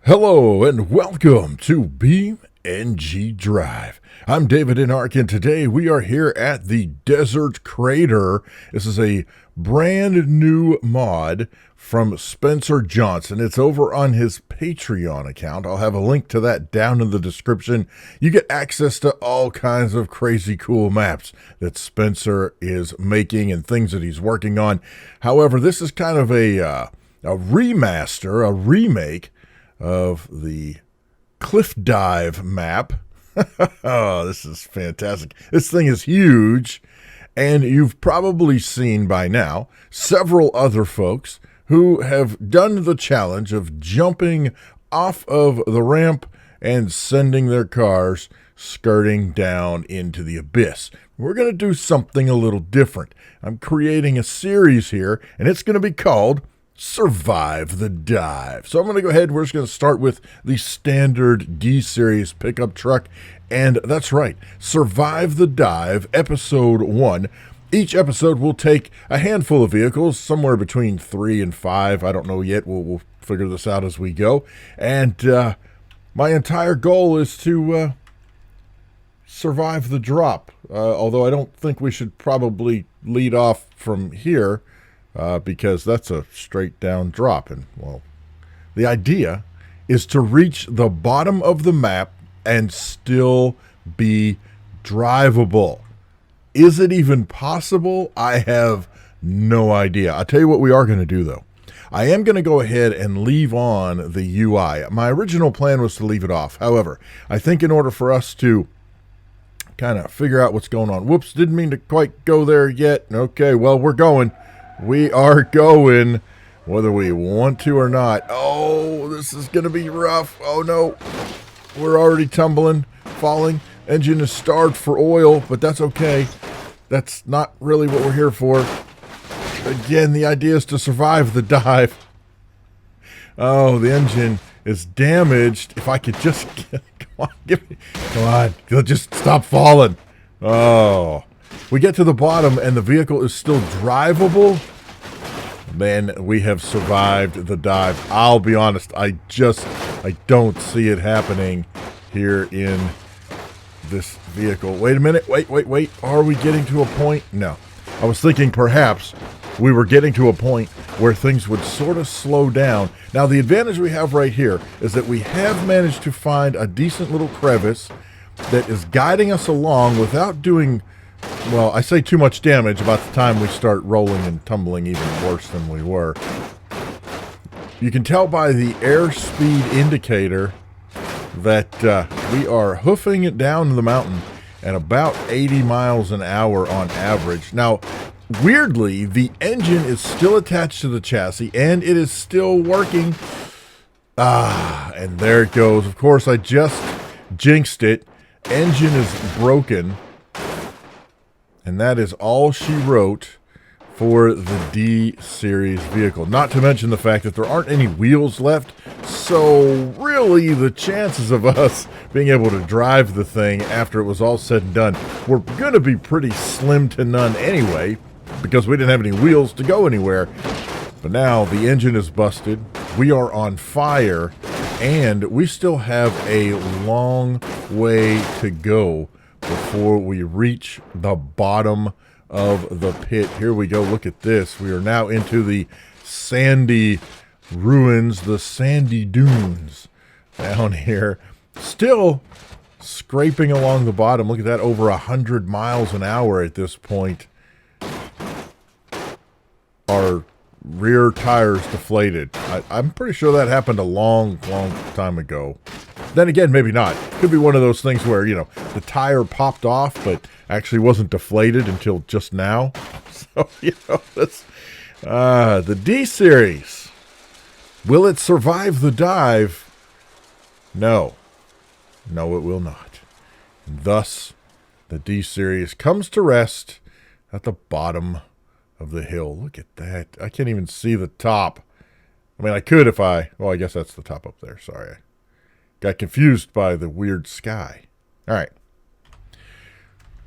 Hello and welcome to BeamNG Drive. I'm davidinark and today we are here at the Desert Crater. This is a brand new mod from Spencer Johnson. It's over on his Patreon account. I'll have a link to that down in the description. You get access to all kinds of crazy cool maps that Spencer is making and things that he's working on. However, this is kind of a remaster, a remake of the cliff dive map. Oh, this is fantastic. This thing is huge, and you've probably seen by now several other folks who have done the challenge of jumping off of the ramp and sending their cars skirting down into the abyss. We're going to do something a little different. I'm creating a series here, and it's going to be called Survive the Dive. So I'm going to go ahead. We're just going to start with the standard D-Series pickup truck. And that's right, Survive the Dive, Episode 1. Each episode will take a handful of vehicles, somewhere between 3 and 5. I don't know yet. We'll figure this out as we go. And my entire goal is to survive the drop. Although I don't think we should probably lead off from here. Because that's a straight down drop. And, well, the idea is to reach the bottom of the map and still be drivable. Is it even possible? I have no idea. I'll tell you what we are going to do, though. I am going to go ahead and leave on the UI. My original plan was to leave it off. However, I think in order for us to kind of figure out what's going on. Whoops, didn't mean to quite go there yet. Okay, well, we're going. We are going, whether we want to or not. Oh, this is going to be rough. Oh, no. We're already tumbling, falling. Engine is starved for oil, but that's okay. That's not really what we're here for. Again, the idea is to survive the dive. Oh, the engine is damaged. If I could just get, come on, just stop falling. Oh. We get to the bottom and the vehicle is still drivable, then we have survived the dive. I'll be honest, I don't see it happening here in this vehicle. Wait a minute, wait. Are we getting to a point? No. I was thinking perhaps we were getting to a point where things would sort of slow down. Now, the advantage we have right here is that we have managed to find a decent little crevice that is guiding us along without doing, well, I say too much damage about the time we start rolling and tumbling even worse than we were. You can tell by the airspeed indicator that we are hoofing it down the mountain at about 80 miles an hour on average. Now, weirdly, the engine is still attached to the chassis and it is still working. And there it goes. Of course, I just jinxed it. Engine is broken. And that is all she wrote for the D-Series vehicle. Not to mention the fact that there aren't any wheels left. So really the chances of us being able to drive the thing after it was all said and done were going to be pretty slim to none anyway, because we didn't have any wheels to go anywhere. But now the engine is busted. We are on fire. And we still have a long way to go before we reach the bottom of the pit. Here we go. Look at this. We are now into the sandy ruins, the sandy dunes down here. Still scraping along the bottom. Look at that, over 100 miles an hour at this point. Our rear tires deflated. I'm pretty sure that happened a long time ago. Then again, maybe not. Could be one of those things where, you know, the tire popped off, but actually wasn't deflated until just now. So, you know, that's the D-Series. Will it survive the dive? No. No, it will not. And thus, the D-Series comes to rest at the bottom of the hill. Look at that. I can't even see the top. I mean, I could if I... Well, I guess that's the top up there. Sorry. I got confused by the weird sky. All right.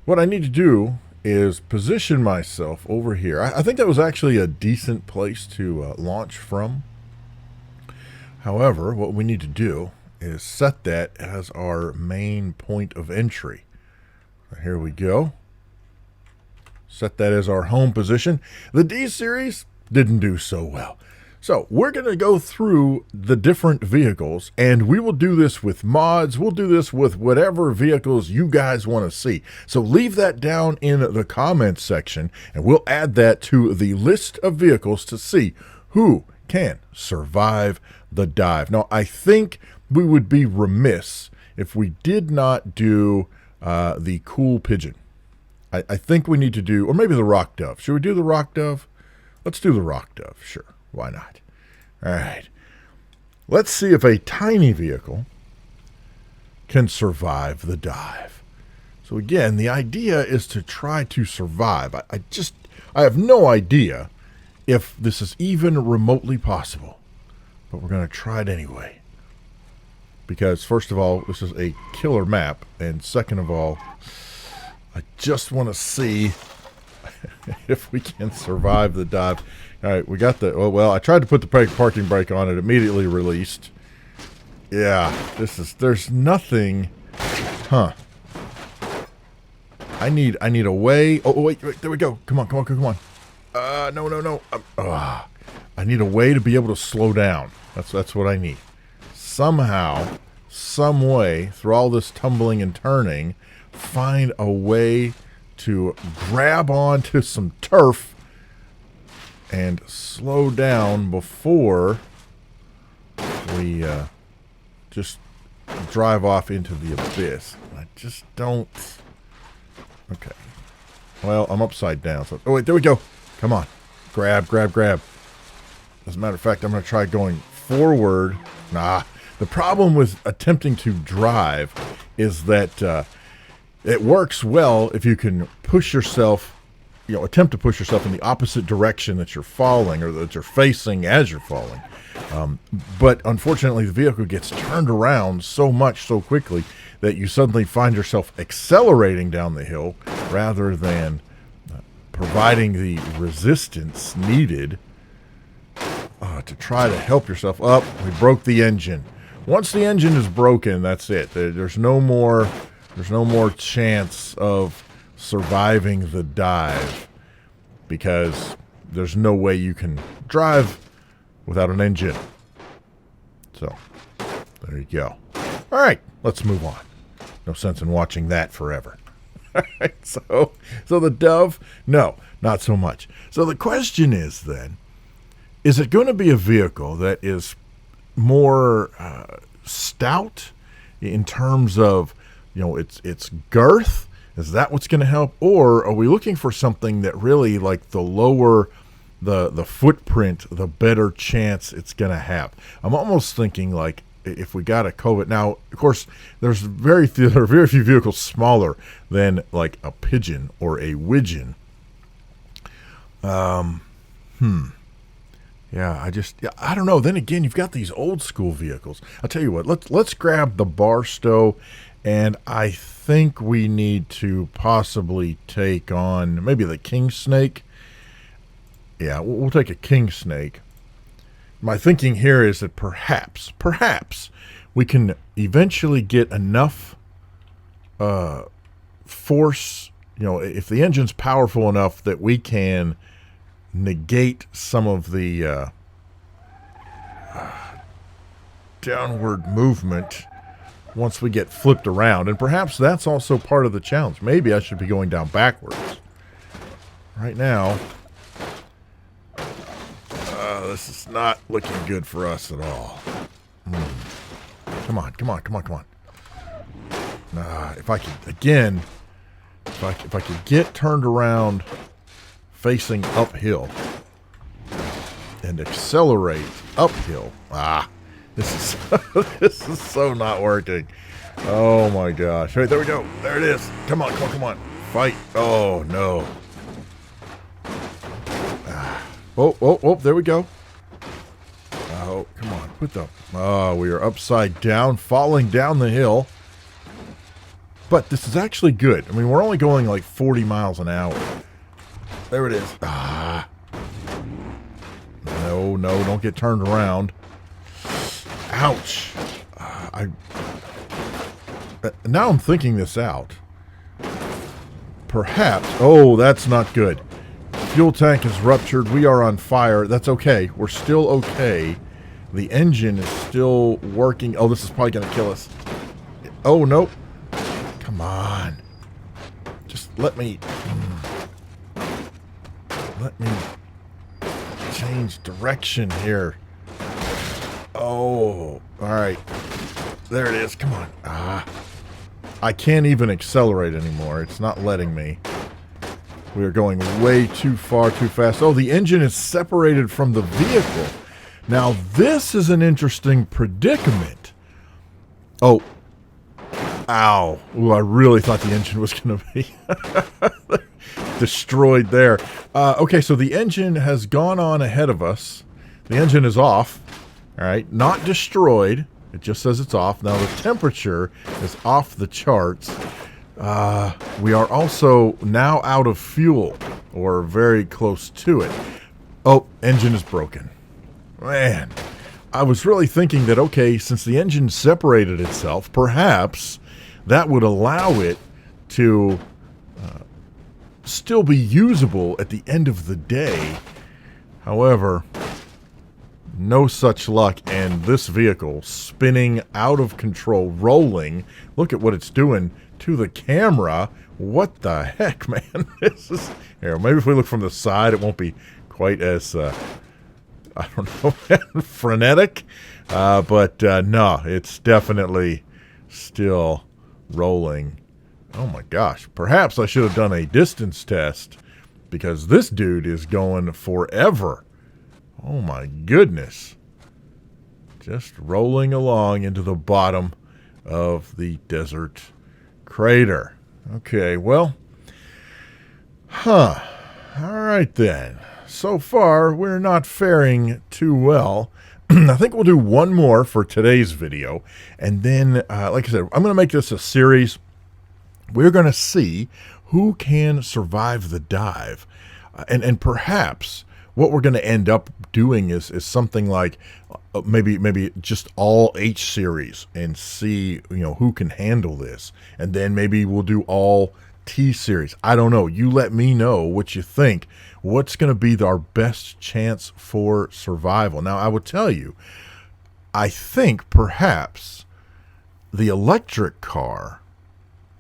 What I need to do is position myself over here. I think that was actually a decent place to launch from. However, what we need to do is set that as our main point of entry. Here we go. Set that as our home position. The D series didn't do so well. So we're going to go through the different vehicles, and we will do this with mods. We'll do this with whatever vehicles you guys want to see. So leave that down in the comments section, and we'll add that to the list of vehicles to see who can survive the dive. Now, I think we would be remiss if we did not do the cool pigeon. I think we need to do, or maybe the rock dove. Should we do the rock dove? Let's do the rock dove, sure. Why not? All right. Let's see if a tiny vehicle can survive the dive. So again, the idea is to try to survive. I have no idea if this is even remotely possible, but we're going to try it anyway. Because first of all, this is a killer map, and second of all, I just want to see if we can survive the dive. All right, we got the, well, I tried to put the parking brake on, it immediately released. Yeah, there's nothing, huh. I need a way, oh, wait, there we go. Come on. No. I need a way to be able to slow down. That's what I need. Somehow, some way, through all this tumbling and turning, find a way to grab onto some turf and slow down before we just drive off into the abyss. I just don't. Okay. Well, I'm upside down. So, oh, wait, there we go. Come on. Grab. As a matter of fact, I'm going to try going forward. Nah. The problem with attempting to drive is that it works well if you can push yourself, attempt to push yourself in the opposite direction that you're falling or that you're facing as you're falling. But unfortunately, the vehicle gets turned around so much so quickly that you suddenly find yourself accelerating down the hill rather than providing the resistance needed to try to help yourself up. We broke the engine. Once the engine is broken, that's it. There's no more chance of surviving the dive because there's no way you can drive without an engine. So, there you go. All right, let's move on. No sense in watching that forever. All right, so the dove, no, not so much. So the question is then, is it going to be a vehicle that is more stout in terms of, its girth? Is that what's going to help? Or are we looking for something that really, like, the lower the footprint, the better chance it's going to have? I'm almost thinking, like, if we got a COVID. Now, of course, there are very few vehicles smaller than, like, a pigeon or a widgeon. Yeah, I don't know. Then again, you've got these old school vehicles. I'll tell you what, let's grab the Barstow, and I think we need to possibly take on maybe the King Snake. Yeah, we'll take a King Snake. My thinking here is that perhaps we can eventually get enough force, if the engine's powerful enough that we can negate some of the downward movement once we get flipped around. And perhaps that's also part of the challenge. Maybe I should be going down backwards. Right now, this is not looking good for us at all. Come on. If I could get turned around facing uphill and accelerate uphill. This is so not working. Oh my gosh. Right, there we go. There it is. Come on. Fight. Oh no. Oh, there we go. Oh, come on. We are upside down, falling down the hill. But this is actually good. I mean, we're only going like 40 miles an hour. There it is. No, don't get turned around. Ouch. Now I'm thinking this out. Perhaps... Oh, that's not good. Fuel tank is ruptured. We are on fire. That's okay. We're still okay. The engine is still working. Oh, this is probably going to kill us. Oh, nope. Come on. Just let me... Let me change direction here. Oh, alright. There it is. Come on. I can't even accelerate anymore. It's not letting me. We are going way too far, too fast. Oh, the engine is separated from the vehicle. Now, this is an interesting predicament. Oh. Ow. Ooh, I really thought the engine was going to be destroyed there. Okay, so the engine has gone on ahead of us. The engine is off. All right, not destroyed. It just says it's off. Now, the temperature is off the charts. We are also now out of fuel, or very close to it. Oh, engine is broken. Man, I was really thinking that, okay, since the engine separated itself, perhaps that would allow it to still be usable at the end of the day. However, no such luck, and this vehicle spinning out of control, rolling. Look at what it's doing to the camera. What the heck, man? This is... Here, maybe if we look from the side, it won't be quite as... I don't know, frenetic, but no, it's definitely still rolling. Oh my gosh, perhaps I should have done a distance test, because this dude is going forever. Oh my goodness. Just rolling along into the bottom of the desert crater. Okay, well, all right then. So far, we're not faring too well. I think we'll do one more for today's video. And then, like I said, I'm going to make this a series. We're going to see who can survive the dive. And perhaps what we're going to end up doing is something like maybe just all H series and see, who can handle this. And then maybe we'll do all T series. I don't know. You let me know what you think. What's going to be our best chance for survival? Now, I would tell you, I think perhaps the electric car,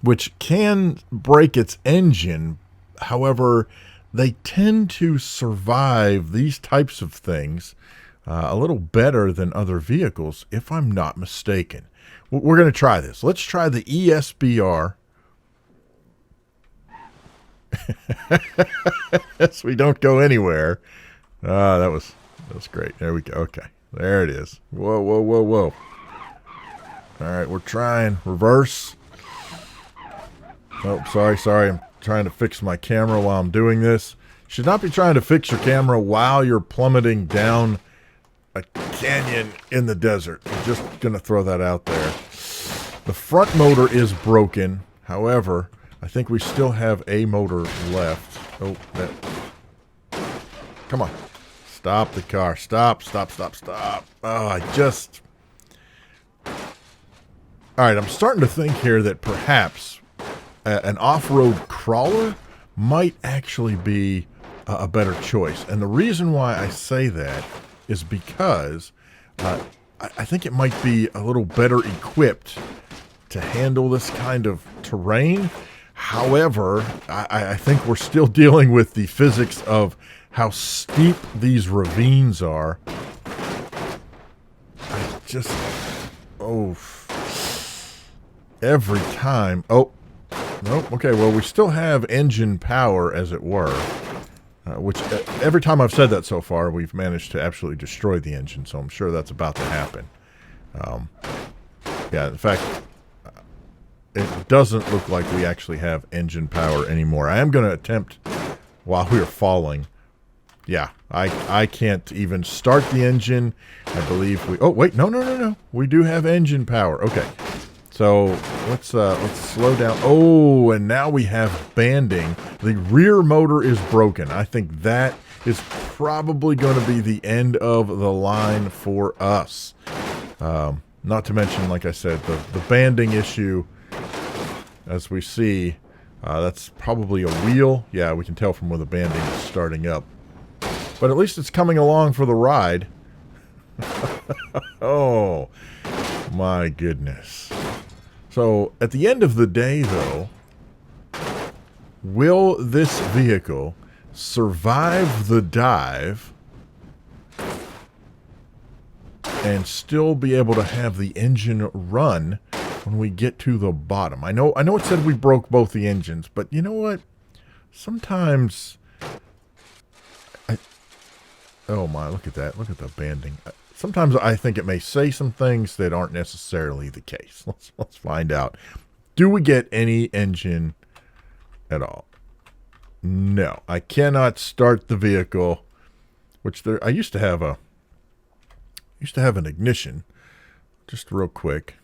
which can break its engine, however, they tend to survive these types of things a little better than other vehicles, if I'm not mistaken. We're going to try this. Let's try the ESBR. Yes, we don't go anywhere. That was great. There we go. Okay, there it is. Whoa, whoa, whoa, whoa. All right, we're trying reverse. Oh, sorry. I'm trying to fix my camera while I'm doing this. Should not be trying to fix your camera while you're plummeting down a canyon in the desert. I'm just gonna throw that out there. The front motor is broken. However, I think we still have a motor left. Oh, that. Come on. Stop the car. Stop. Oh, I just... Alright, I'm starting to think here that perhaps an off-road crawler might actually be a better choice. And the reason why I say that is because I think it might be a little better equipped to handle this kind of terrain. However, I think we're still dealing with the physics of how steep these ravines are. I just... Oh. Every time... Oh. Nope. Okay, well, we still have engine power, as it were. Which, every time I've said that so far, we've managed to absolutely destroy the engine. So I'm sure that's about to happen. Yeah, in fact... It doesn't look like we actually have engine power anymore. I am going to attempt, while we are falling. Yeah, I can't even start the engine. I believe we... Oh, wait, no. We do have engine power. Okay, so let's slow down. Oh, and now we have banding. The rear motor is broken. I think that is probably going to be the end of the line for us. Not to mention, like I said, the banding issue, as we see, that's probably a wheel. Yeah, we can tell from where the banding is starting up. But at least it's coming along for the ride. Oh, my goodness. So, at the end of the day, though, will this vehicle survive the dive and still be able to have the engine run when we get to the bottom? I know it said we broke both the engines, but you know what? Sometimes... oh my, look at that. Look at the banding. Sometimes I think it may say some things that aren't necessarily the case. Let's find out. Do we get any engine at all? No. I cannot start the vehicle, which I used to have an ignition. Just real quick.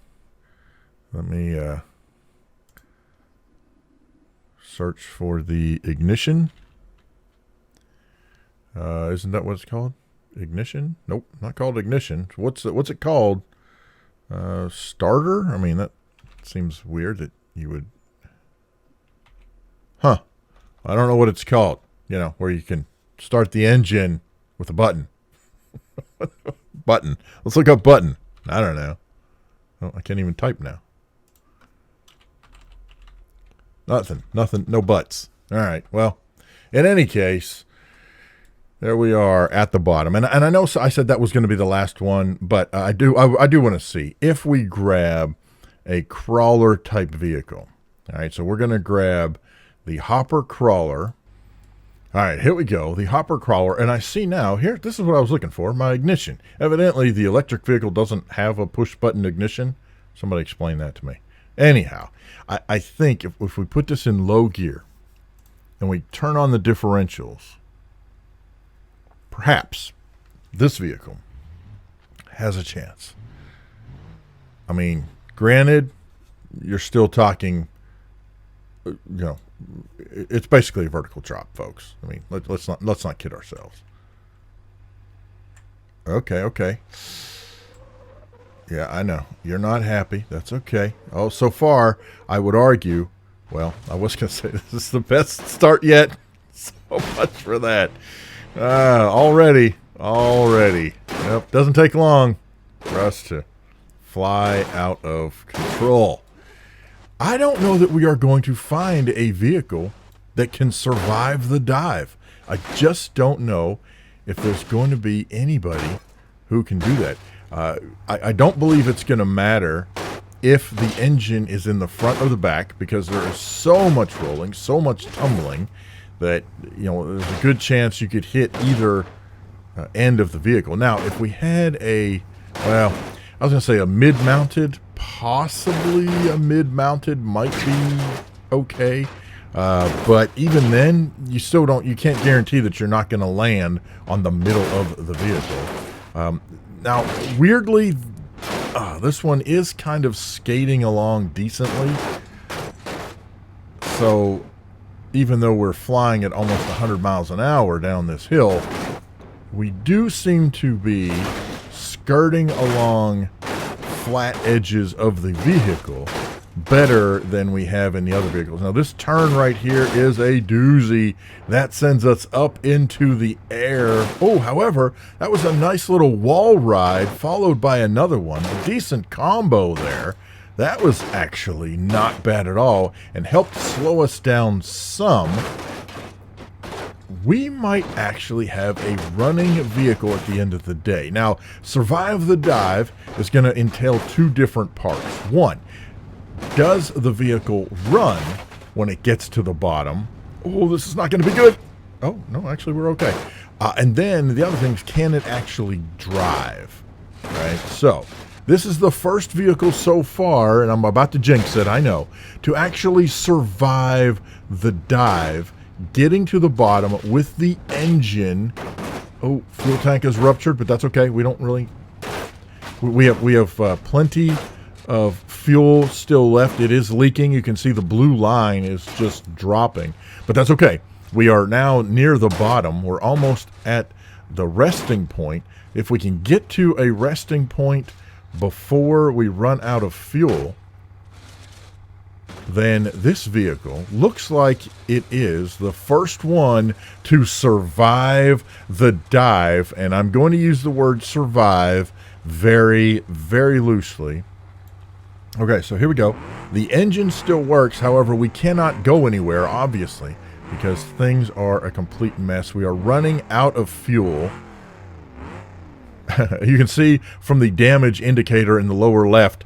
Let me search for the ignition. Isn't that what it's called? Ignition? Nope, not called ignition. What's it called? Starter? I mean, that seems weird that you would... Huh. I don't know what it's called. You know, where you can start the engine with a button. Button. Let's look up button. I don't know. Oh, I can't even type now. Nothing. No buts. All right. Well, in any case... there we are at the bottom. And I know I said that was going to be the last one, but I do want to see if we grab a crawler type vehicle. All right, so we're going to grab the hopper crawler. All right, here we go, the hopper crawler. And I see now, here, this is what I was looking for, my ignition. Evidently, the electric vehicle doesn't have a push-button ignition. Somebody explain that to me. Anyhow, I think if we put this in low gear and we turn on the differentials, perhaps this vehicle has a chance. I mean, granted, you're still talking, you know, it's basically a vertical drop, folks. I mean, let's not kid ourselves. Okay. Yeah, I know. You're not happy. That's okay. Oh, so far, I would argue, well, I was going to say this is the best start yet. So much for that. Already. Yep, doesn't take long for us to fly out of control. I don't know that we are going to find a vehicle that can survive the dive. I just don't know if there's going to be anybody who can do that. I don't believe it's going to matter if the engine is in the front or the back, because there is so much rolling, so much tumbling, that, you know, there's a good chance you could hit either end of the vehicle. Now, if we had a, well, I was going to say a mid-mounted, possibly a mid-mounted might be okay. But even then, you can't guarantee that you're not going to land on the middle of the vehicle. Now, weirdly, this one is kind of skating along decently. So, even though we're flying at almost 100 miles an hour down this hill, we do seem to be skirting along flat edges of the vehicle better than we have in the other vehicles. Now, this turn right here is a doozy. That sends us up into the air. Oh, however, that was a nice little wall ride followed by another one. A decent combo there. That was actually not bad at all and helped slow us down some. We might actually have a running vehicle at the end of the day. Now, survive the dive is going to entail two different parts. One, does the vehicle run when it gets to the bottom? Oh, this is not going to be good. Oh, no, actually, we're okay. And then the other thing is, can it actually drive? Right? So, this is the first vehicle so far, and I'm about to jinx it, I know, to actually survive the dive, getting to the bottom with the engine. Oh, fuel tank is ruptured, but that's okay. We don't really... We have plenty of fuel still left. It is leaking. You can see the blue line is just dropping, but that's okay. We are now near the bottom. We're almost at the resting point. If we can get to a resting point before we run out of fuel, then this vehicle looks like it is the first one to survive the dive. And I'm going to use the word survive very, very loosely. Okay, so here we go. The engine still works. However, we cannot go anywhere, obviously, because things are a complete mess. We are running out of fuel. You can see from the damage indicator in the lower left,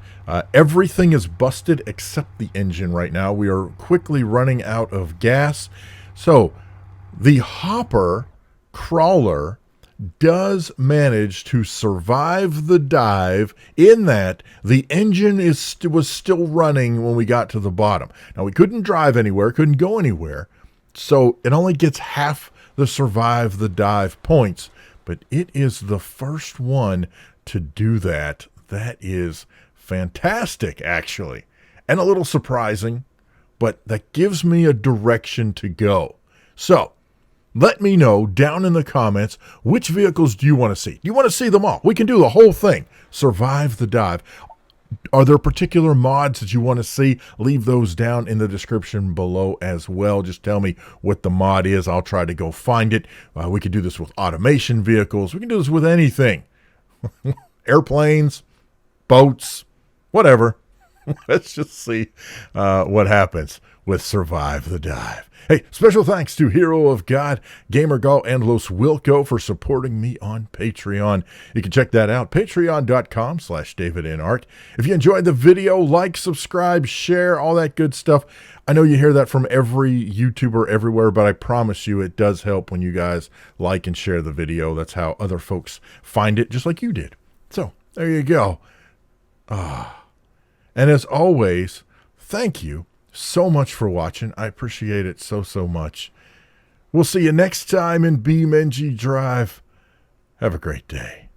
everything is busted except the engine right now. We are quickly running out of gas. So the hopper crawler does manage to survive the dive, in that the engine was still running when we got to the bottom. Now, we couldn't drive anywhere, couldn't go anywhere, so it only gets half the survive the dive points, but it is the first one to do that. That is fantastic, actually, and a little surprising, but that gives me a direction to go. So let me know down in the comments, which vehicles do you want to see? Do you want to see them all? We can do the whole thing. Survive the dive. Are there particular mods that you want to see? Leave those down in the description below as well. Just tell me what the mod is. I'll try to go find it. We could do this with automation vehicles. We can do this with anything. Airplanes, boats, whatever. Let's just see what happens with Survive the Dive. Hey, special thanks to Hero of God, GamerGull, and LosWilko for supporting me on Patreon. You can check that out, patreon.com/davidinark. If you enjoyed the video, like, subscribe, share, all that good stuff. I know you hear that from every YouTuber everywhere, but I promise you it does help when you guys like and share the video. That's how other folks find it, just like you did. So, there you go. And as always, thank you so much for watching. I appreciate it so, so much. We'll see you next time in BeamNG Drive. Have a great day.